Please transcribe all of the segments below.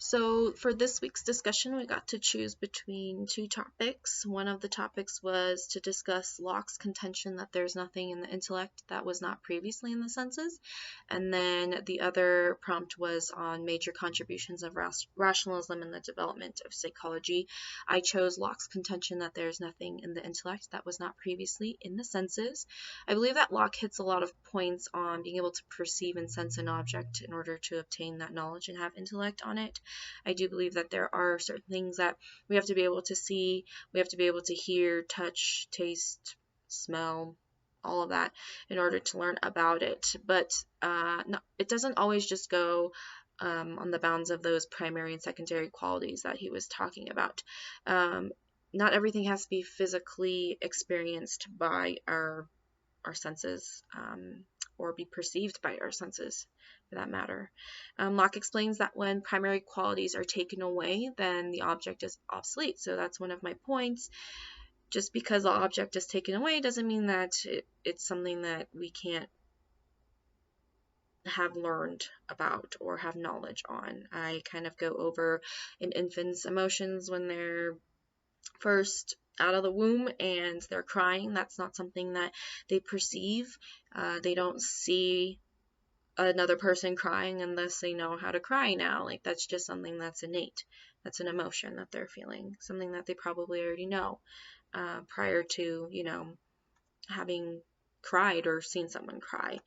So for this week's discussion, we got to choose between two topics. One of the topics was to discuss Locke's contention that there's nothing in the intellect that was not previously in the senses. And then the other prompt was on major contributions of rationalism in the development of psychology. I chose Locke's contention that there's nothing in the intellect that was not previously in the senses. I believe that Locke hits a lot of points on being able to perceive and sense an object in order to obtain that knowledge and have intellect on it. I do believe that there are certain things that we have to be able to see, we have to be able to hear, touch, taste, smell, all of that in order to learn about it. But no, it doesn't always just go on the bounds of those primary and secondary qualities that he was talking about. Not everything has to be physically experienced by our senses or be perceived by our senses, for that matter. Locke explains that when primary qualities are taken away, then the object is obsolete. So that's one of my points. Just because the object is taken away doesn't mean that it's something that we can't have learned about or have knowledge on. I kind of go over an infant's emotions when they're first out of the womb and they're crying. That's not something that they perceive. They don't see another person crying unless they know how to cry now. Like, that's just something that's innate. That's an emotion that they're feeling, something that they probably already know prior to, having cried or seen someone cry.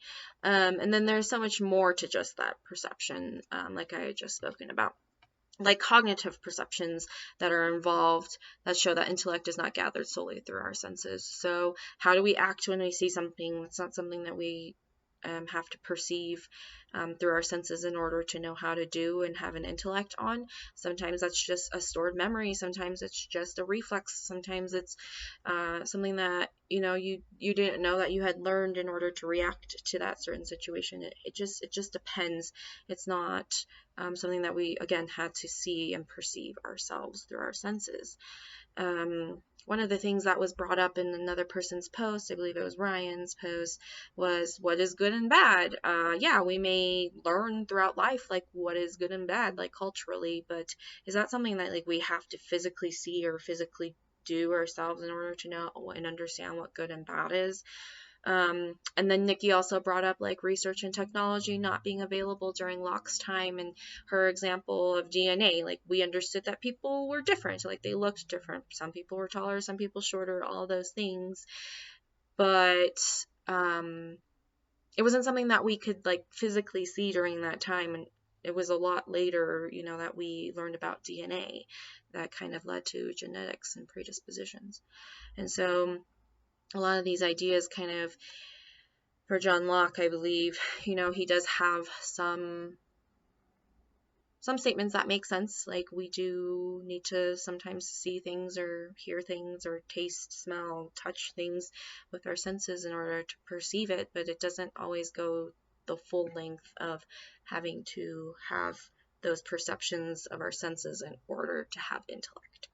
And then there's so much more to just that perception, like I had just spoken about, like cognitive perceptions that are involved that show that intellect is not gathered solely through our senses. So how do we act when we see something? It's not something that we have to perceive through our senses in order to know how to do and have an intellect on. Sometimes that's just a stored memory. Sometimes it's just a reflex. Sometimes it's something that you didn't know that you had learned in order to react to that certain situation. It just depends. It's not something that we again had to see and perceive ourselves through our senses. One of the things that was brought up in another person's post, I believe it was Ryan's post, was what is good and bad. Yeah, we may learn throughout life like what is good and bad, like culturally, but is that something that like we have to physically see or physically do ourselves in order to know and understand what good and bad is? And then Nikki also brought up like research and technology not being available during Locke's time, and her example of DNA. Like, we understood that people were different, like they looked different. Some people were taller, some people shorter, all those things. But it wasn't something that we could like physically see during that time, and it was a lot later, that we learned about DNA that kind of led to genetics and predispositions. And so a lot of these ideas kind of, for John Locke, I believe, he does have some statements that make sense. Like, we do need to sometimes see things or hear things or taste, smell, touch things with our senses in order to perceive it, but it doesn't always go the full length of having to have those perceptions of our senses in order to have intellect.